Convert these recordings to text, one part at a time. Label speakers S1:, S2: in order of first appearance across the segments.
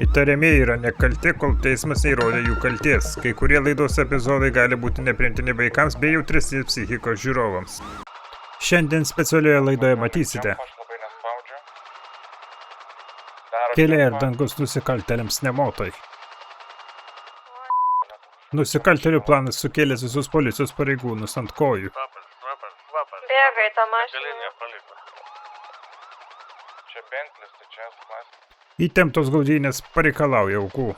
S1: Įtariamieji yra nekalti, kol teismas neįrodė jų kalties. Kai kurie laidos epizodai gali būti nepriimtini vaikams bei jautresni psichikos žiūrovams. Šiandien specialioje laidoje matysite. Keliai ir dangus nusikaltėliams nemotai. Nusikaltėlių planas sukėlė visus policijos pareigūnus ant kojų.
S2: Bėga į tą mašiną.
S3: Čia Bentlis, tai čia S-klasė.
S1: Įtemptos gaudynės pareikalauja aukų.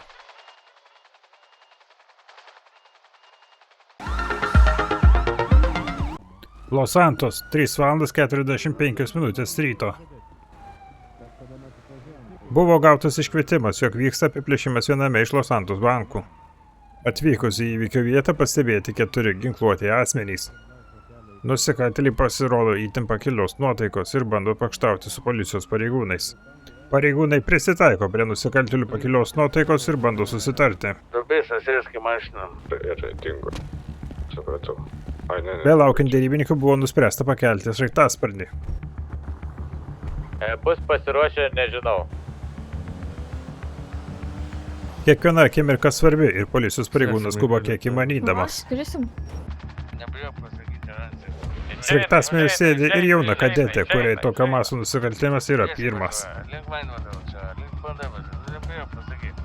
S1: Los Santos, 3:45 ryto. Buvo gautas iškvietimas, jog vyksta apiplėšimas viename iš Los Santos bankų. Atvykus į įvykio vietą pastebėti 4 ginkluoti asmenys. Nusikaltėliai pasirodo įtin pakilios nuotaikos ir bando pakštauti su policijos pareigūnais. Pareigūnai prisitaiko prie nusikaltėlių pakilios nuotaikos ir bando susitarti.
S4: Dubėsas sėsk į mašiną.
S3: Ir dingo. Supratau. Ai, ne.
S1: Belaukiant derybininkų buvo nuspręsta pakelti sraigtasparnį.
S4: Bus pasiruošę, nežinau.
S1: Kiekviena akimirka svarbi ir policijos pareigūnas skuba kiek įmanydamas.
S2: Skrisim.
S4: Nebijau pasakyti,
S1: Sraigtasparnyje sėdi ir jauna kadetė, kuriai tokio maso nusikaltimas yra pirmas.
S4: Link vainvodau čia, link bandamas, nebijau pasakyti.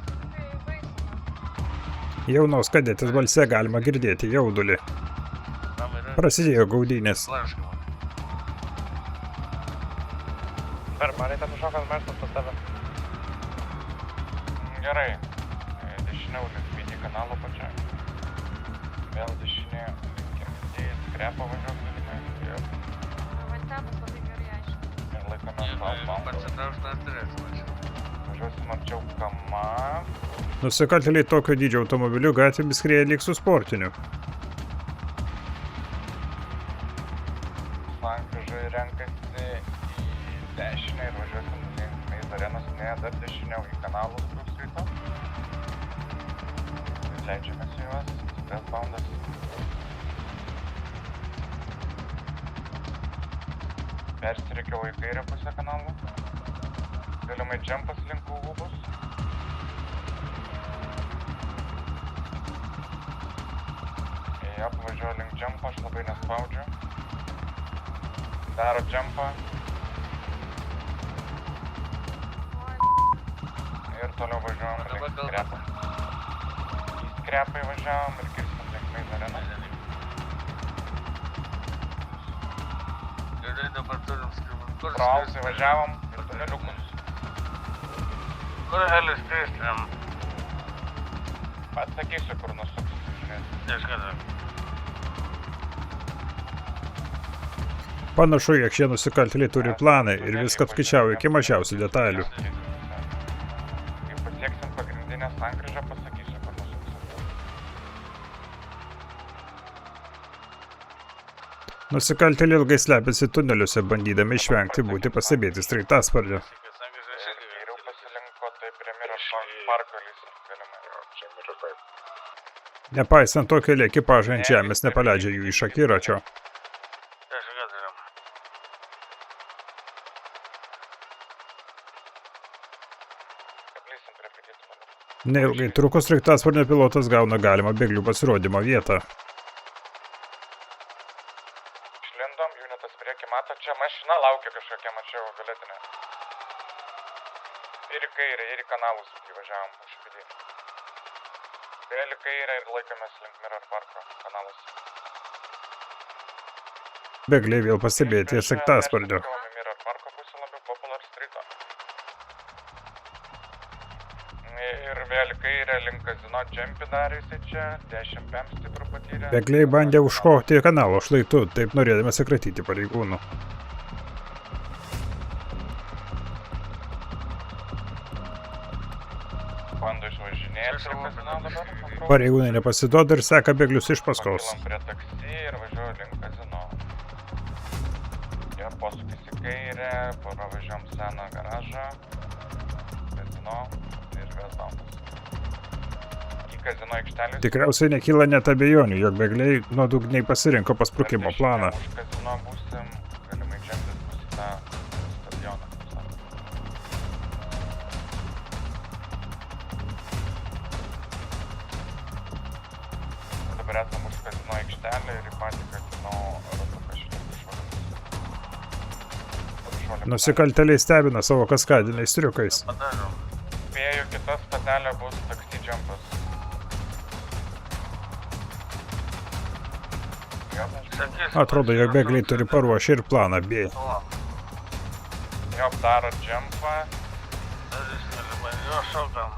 S1: Jaunos kadetės balse galima girdėti jaudulį. Prasidėjo gaudynės.
S3: Per marai ten nušokas marsas pas tave. Gerai. Dešiniau link PD kanalo pačiai. Vėl dešinė link į skrepą važiuok galimai.
S2: Vantepas labai gerai aišku.
S3: Ir laikomės važiuosim arčiau Kama.
S1: Nusikaltėliai tokio dydžio automobiliu gatvėmis skrieja lyg su sportiniu.
S3: Sankryžai renkasi į dešinę ir važiuosim link Meiz arenos, ne, dar dešiniau į kanalus Brook Street'o. Leidžiamės į juos, westboundas. Persirikiau į kairę pusę kanalų. Galimai džempas link Kulvų bus. Apvažiuoju link džempo, aš labai nespaudžiu. Daro džempą. Ir toliau važiuojam link skrepą. Į skrepą įvažiavom ir kirsim link Meiz areną.
S4: Gerai, dabar turim skribą.
S3: Pro Alsą įvažiavom ir tuneliukus.
S4: Kur helis kristėm?
S3: Pats sakysiu, kur nusuks, žiūrėt.
S4: Neškada.
S1: Panašu, jog šie nusikaltėliai turi planą ir viską apskaičiavo iki mažiausių detalių.
S3: Kai pasieksim pagrindinę sankryžą, pasakysiu, kur nusuks.
S1: Nusikaltėliai ilgai slepiasi tuneliuose, bandydami išvengti būti pastebėti sraigtasparniu.
S3: Geriau pasilinko, tai prie Mirror Parko lysim, galimai. Čia Mirror Park.
S1: Nepaisant to, keli ekipažai ant žemės nepaleidžia jų iš akiračio. Neilgai trukus sraigtasparnio pilotas gauna galimą bėglių pasirodymo vietą.
S3: Išlindom, unitas prieki, mato, čia mašina laukia kažkokia, mačiau, galėtinė. Ir į kairę, ir į kanalus įvažiavom už PD. Vėl į kairę ir laikomės link Mirror Parko kanalus.
S1: Bėgliai vėl pastebėti sraigtasparniu.
S3: Mirror Parko pusė labiau Popular Street'o. Ir vėl kairę link kazino džempį darėsi čia, 10 pemsti trupatyrė.
S1: Bėgliai bandė užkopti kanalo šlaitu, taip norėdami atsikratyti pareigūnų.
S3: Bando išvažinėti prie kazino dabar.
S1: Pareigūnai nepasiduoda ir seka bėglius iš paskos.
S3: Pakilam prie taksi ir važiuoju link kazino. Jie posūkis į kairę, pravažiuojam seną garažą, kazino.
S1: Tikriausiai nekyla net abejonių, jog bėgliai nuodugniai pasirinko pasprukimo planą.
S3: Už kazino būsim, galimai džempis bus į tą stadioną. esam už kazino aikštelę ir į patį kazino ratuką šitas šuolis.
S1: Nusikaltėliai stebina savo kaskadiniais triukais.
S4: Padarom.
S3: Spėju, kita stotelė bus taksi džempas.
S1: Atrodo, jog bėgliai turi paruošę ir planą B.
S3: Jo daro džempą.
S4: Jo šaukam.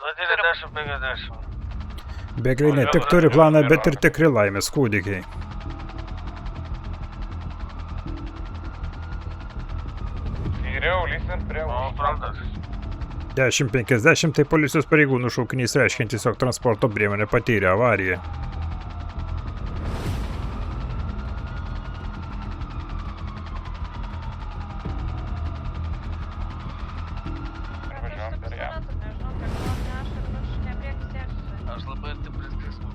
S4: 90-50.
S1: Bėgliai ne tik turi planą, bet ir tikri laimės kūdikiai.
S3: Kairiau, lysint prie
S4: O, prantas.
S1: 10:50 tai policijos pareigūnų šaukinys reiškiantis, jog transporto priemonė patyrė avariją.
S3: Važiuojam per ją.
S4: Aš labai arti prie skaismų.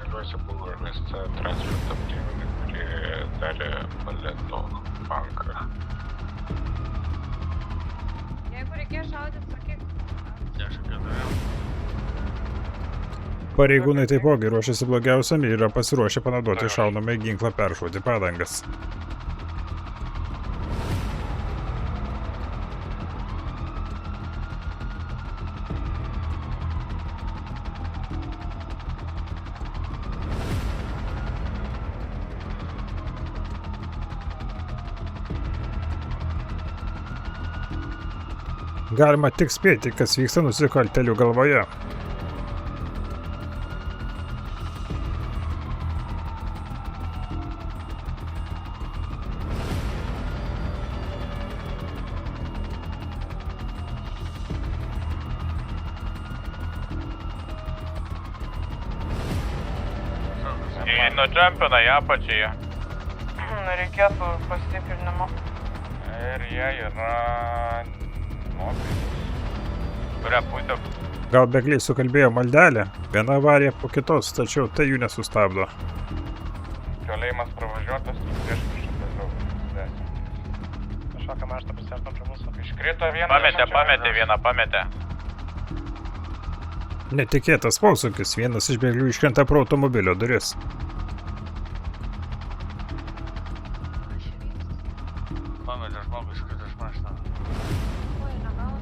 S3: Keliuose buvo rasta transporto priemonė, kuri darė Baleto banką.
S2: Jeigu reikės šaudyt, sakyk.
S4: 10-4.
S1: Pareigūnai taipogi ruošiasi blogiausiam ir yra pasiruošę panaudoti šaunamąjį ginklą peršauti padangas. Galima tik spėti, kas vyksta nusikaltėlių galvoje.
S3: Nudžempina ją pačiai.
S2: Reikėtų pastiprinimo.
S3: Ir jie yra nuopilus. Kurią pusę?
S1: Gal bėgliai sukalbėjo maldelę? Viena avarija po kitos, tačiau tai jų nesustabdo.
S3: Kalėjimas pravažiuotas, prieš šitą daug.
S5: Kažkokią maštą pasiartam prie mūsų.
S3: Iškrito vieną. Pametė vieną.
S1: Netikėtas posūkis, vienas iš bėglių iškrenta pro automobilio duris.
S4: Pametė žmogus, kad aš maštą.
S2: Oi, negaunu.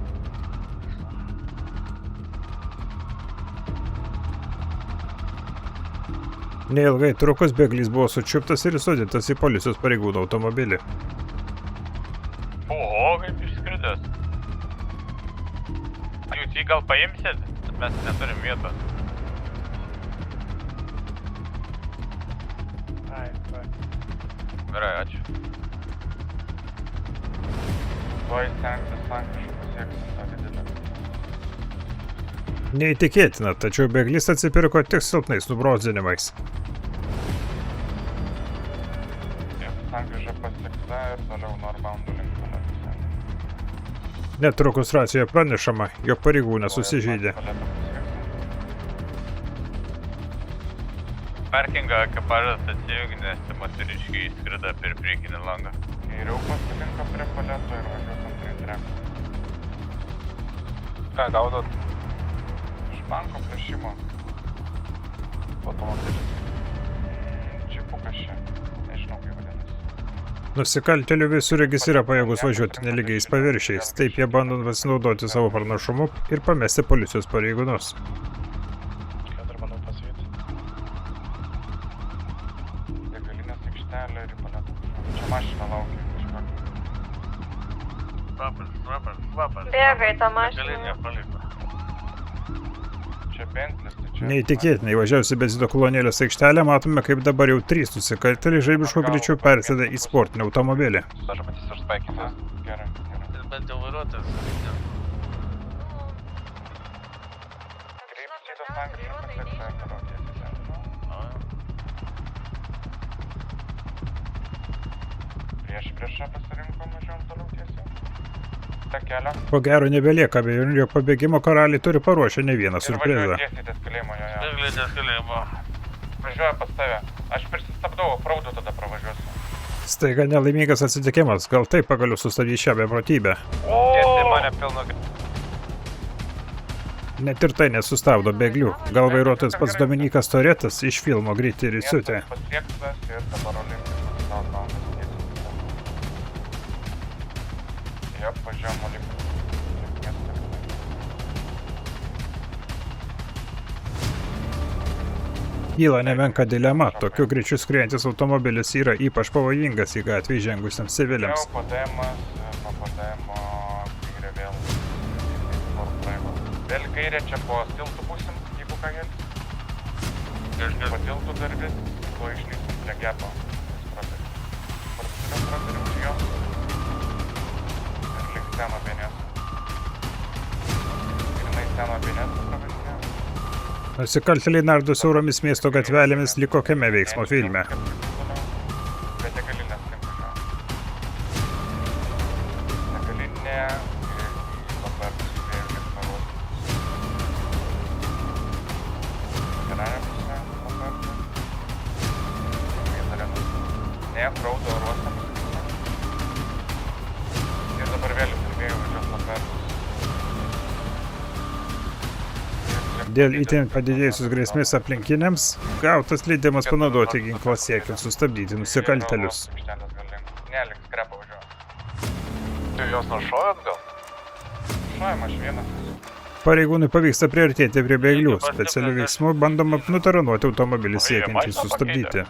S1: Neilgai trukus bėglys buvo sučiuptas ir įsodintas į policijos pareigūnų automobilį.
S3: Oho, kaip išskridęs. Jūs jį gal paimsit? Mes neturim vietos.
S5: Ai,
S3: Gerai, ačiū. Tuoj stengtis sankryžų pasieksim tą didelę.
S1: Neįtikėtina, tačiau bėglys atsipirko tik silpnais nubrozdinimais.
S3: Sankryža pasiekta ir toliau normaundų link Baleto.
S1: Netrukus racijoje pranešama, jog pareigūnas susižeidė.
S3: Parkingą ekipažas atsijungė, nes moteriškiai įskrida per priekinį langą. Kairiau pasilinko prie Baleto ir važiuos antrąjį treką. Ką gaudot? Iš banko plėšimo. Automobilis. Čipukas čia. Nežinau, kaip vadinasi.
S1: Nusikaltėlių visureigis yra pajėgus važiuoti nelygiais paviršiais, taip jie bandant pasinaudoti savo pranašumu ir pamesti policijos pareigūnus.
S5: ką dar manau pasivyti.
S3: Degalinės aikštelė ir į Baletą. Čia mašina laukia kažkokį.
S4: Kvapas.
S2: Bėga į tą mašiną.
S4: Galinė paliko.
S3: Čia Bentlis, tai čia...
S1: Neįtikėtinai, važiavusi benzino kolonėlės aikštelę, matome, kaip dabar jau 3 nusikaltėliai žaibišku greičiu persėda į sportinį automobilį.
S3: Aš patys užspaikinęs. Gerai.
S4: Ir bent jau vairuotojas.
S3: Kreiptis į tą sankryžą pasiekta ir toliau tiesiai. Prieš pasirinkom, važiuojam toliau tiesiai. Ta kelio.
S1: Po gero nebelieka abejonių, jog pabėgimo karaliai turi paruošę ne vieną
S3: Ir
S1: siurprizą.
S3: važiuoja tiesiai ties kalėjimo joje.
S4: Bėglės kalėjimo.
S3: Važiuoja pas tave. Aš prisistabdau, praudu tada pravažiuosiu.
S1: Staiga nelaimingas atsitikimas, gal taip pagaliau sustabdys šią beprotybę.
S3: Tiesiai mane pilno.
S1: Net ir tai nesustabdo bėglių. Gal vairuotojas pats Dominikas Toretas iš filmo Greiti ir įsiutė.
S3: Pasiektas ir dabar Olimpikas Southbound. Jep, važiuojam Olimpikas.
S1: Kyla nemenka dilema. Tokiu greičiu skriejantis automobilis yra ypač pavojingas į gatvę įžengusiems civiliams.
S3: Jau padėjimas, papadaimo kairė vėl. Vėl kairė čia po tiltų būsim, jeigu ką gelis. Po tiltų dar vis, tuo išnyksim prie geto. Parsiurio už jo. Ir link seno Beneso. Grinai seno Beneso pravažinė.
S1: Nusikaltėliai nardo siauromis miesto gatvelėmis lyg kokiame veiksmo filme.
S3: Bet degalinės link važiavo. Degalinė ir dabar susidėjo link paros. Gerarė pusė, dabar. Vėtarėnas. Ne, Fraudo ruostą pasikūrė. Ir dabar vėl įsirbėjo važiuos dabar.
S1: Dėl itin padidėjusios grėsmės aplinkiniams, gautas leidimas panaudoti ginklą siekiant sustabdyti nusikaltėlius.
S3: Ne, link skrepą važiuoju.
S4: Tai jos nušovėt gal?
S3: Šojam aš vienas.
S1: Pareigūnui pavyksta priartėti prie bėglių. Specialių veiksmų bandoma nutaranuoti automobilį siekiantį sustabdyti.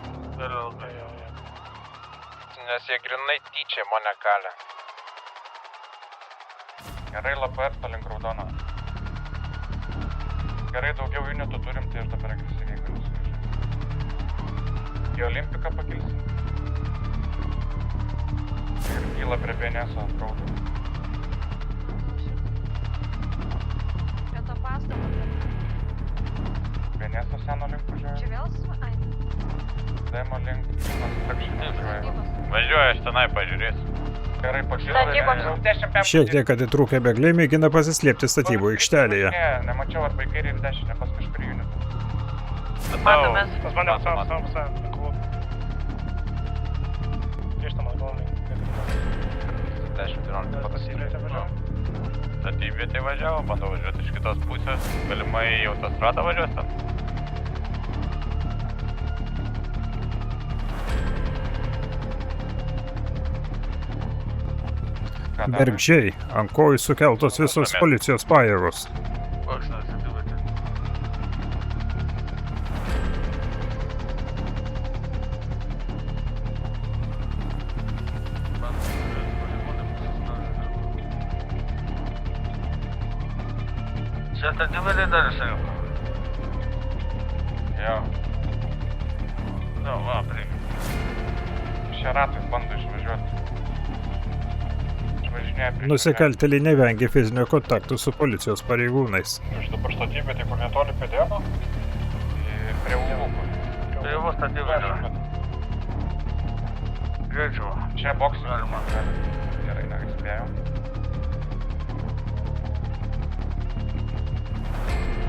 S4: Nes jie grinai tyčia mane kalė.
S3: Gerai, Laperto link Raudono. Gerai, daugiau unitų turim, tai aš dabar agresyviai galiu suvažiuoti. Į Olimpiką pakilsim. Ir kyla prie Beneso ant Raudo.
S2: Prie to pastato.
S3: Beneso seno link
S2: Čia
S3: važiuoju.
S2: vėl su... Ai,
S3: Demo link. Konstrukšinį važiuoju.
S2: statybos.
S3: Aš tenai pažiūrėsiu. Gerai,
S2: Statybos.
S3: pakilsiu.
S1: Šiek tiek atitrūkę bėgliai mėgina pasislėpti statybų aikštelėje.
S3: Ne, nemačiau arba į kairį ir dešinę, pas kažkurį unitą.
S2: Matomės.
S5: Tas mane savo pusę, klub. Grįžtam atgal link.
S3: 10-11
S5: Pasileitė važiavo.
S3: Statybvietė važiavo, bandau važiuoti iš kitos pusės. Galimai į autostradą važiuos ten.
S1: Bergždžiai, ant kojų sukeltos visos policijos pajėgos.
S4: Koks nesidivatė. Čia statybėlė dar išėjo.
S3: Jo.
S4: Nu, va, priimė.
S3: Šia ratais bando išvažiuoti. Išvažinėja prie...
S1: Nusikaltėliai nevengia fizinio kontakto su policijos pareigūnais.
S3: Iš dabar statybė, tai kur netoli pėdėno? Prie Ulukų.
S4: Tai jau statybėlė. Greičiau.
S3: Čia boksų galima. Gerai, neįspėjau.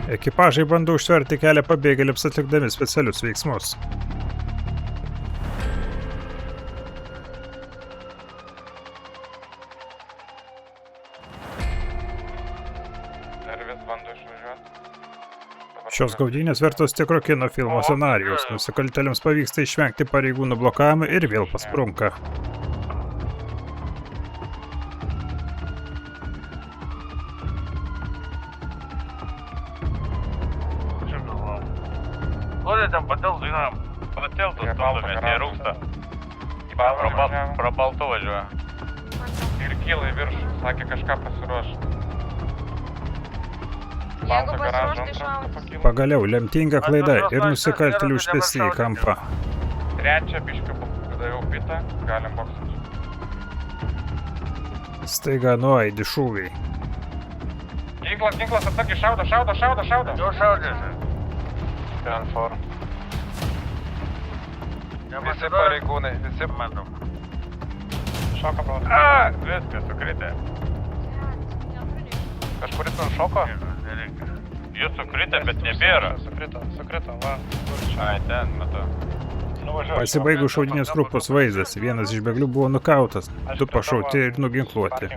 S1: Ekipažai bando užtverti kelią pabėgėliams atlikdami specialius veiksmus.
S3: Dar vis bando išvažiuoti.
S1: Šios gaudynės vertos tikro kino filmo scenarijaus. Nusikaltėliams pavyksta išvengti pareigūnų blokavimą ir vėl pasprunka.
S4: Čia galvom. Kodėl ten patiltų, žinam? Patiltų,
S3: Prie balto
S4: stumdomės, jie
S3: garažo.
S4: rūksta.
S3: Į balą važiavo.
S4: Pro baltų važiuoja.
S3: Ir kyla į viršų, sakė kažką pasiruoš.
S2: Jeigu pasiruošti šaudyti.
S1: Pagaliau lemtinga klaida ir nusikaltėlių užvesti į kampą.
S3: Trečią biškių padaviau pitą, galim boksyti.
S1: Staiga nuaidi šūviai.
S3: Ginklas, atsargiai, šaudo.
S4: Jau šaudėsi.
S3: Ten for.
S4: Visi pareigūnai, visi matom.
S5: Šoka pro.
S3: Viskas sukritė. Kažkuris ant šoko? Jūs sukritė, bet nebėra.
S5: Sukrito, va.
S3: Ai, ten, matau.
S1: Pasibaigus šaudinės grupos vaizdas, vienas iš bėglių buvo nukautas, du pašauti ir nuginkluoti.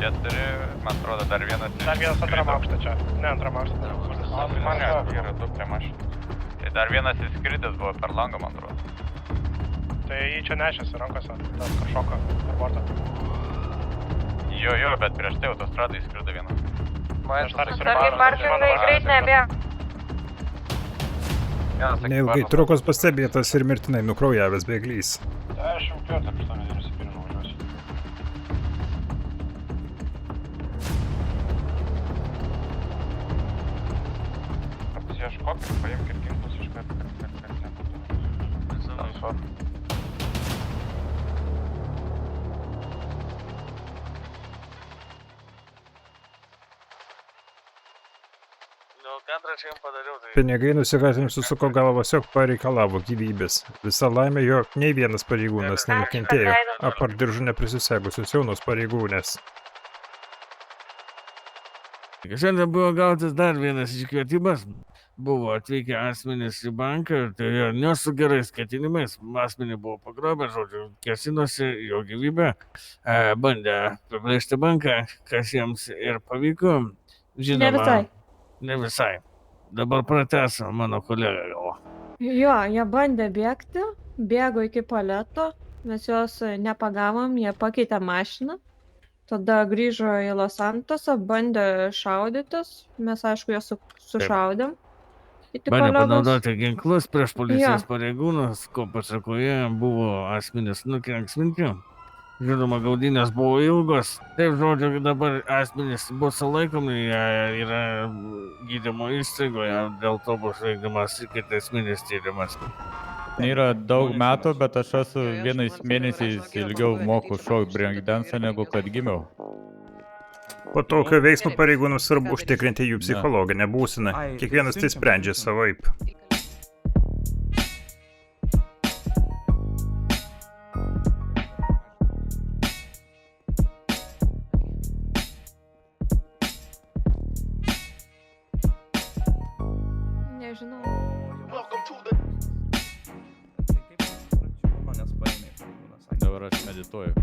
S3: 4, man atrodo, dar vienas
S5: Dar vienas antram
S3: įskrido.
S5: aukšte čia. Ne antram aukšte.
S3: Mane yra 2 prie mašinos. Tai dar vienas įskridęs buvo per langą, man atrodo.
S5: Tai jį čia nešėsi rankose. Tas kažkoka. Per bortą.
S3: Jo, bet prieš tai autostradai įskrido vienas.
S2: Atsargiai parkingai greit nebėg.
S1: Neilgai trukus pastebėtas ir mirtinai nukraujavęs bėglys.
S3: Aš jau pėtą, 81 važiuosiu. Apsieškok ir paimkit ginklus iš karto, kad nebūtų.
S1: Pinigai nusikaltėliams susuko galvą, tiesiog pareikalavo gyvybės. Visa laimė, jog nei vienas pareigūnas nenukentėjo, apart diržų neprisisegusios jaunos pareigūnės.
S6: Šiandien buvo gautas dar vienas iškvietimas. Buvo atvykę asmenys į banką ir turėjo ne su gerais ketinimais. Asmenį buvo pagrobę, žodžiu, kėsinosi jo gyvybę, bandė priplėšti banką, kas jiems ir pavyko. Žinoma, ne visai. Dabar pratęsiu mano kolega galvo.
S7: Jo, jie bandė bėgti, bėgo iki paleto, mes juos nepagavom, jie pakeitė mašiną. Tada grįžo į Los Santosą, bandė šaudytis, mes aišku juos sušaudėm.
S6: Bandė panaudoti ginklus prieš policijos pareigūnus, ko pasakoje buvo asmenys nukenksminti. Žinoma, gaudynės buvo ilgos. Taip, žodžiu, dabar asmenys bus sulaikomi, jie yra gydymo įstaigoje, dėl to bus vykdomas ikiteisminis tyrimas.
S8: Nėra daug metų, bet aš esu vienais mėnesiais ilgiau moku šokti breakdance negu kad gimiau.
S1: Po tokio veiksmo pareigūnams svarbu užtikrinti jų psichologinę būseną. Kiekvienas tai sprendžia savaip.
S7: Nežinau.
S8: Dabar aš medituoju.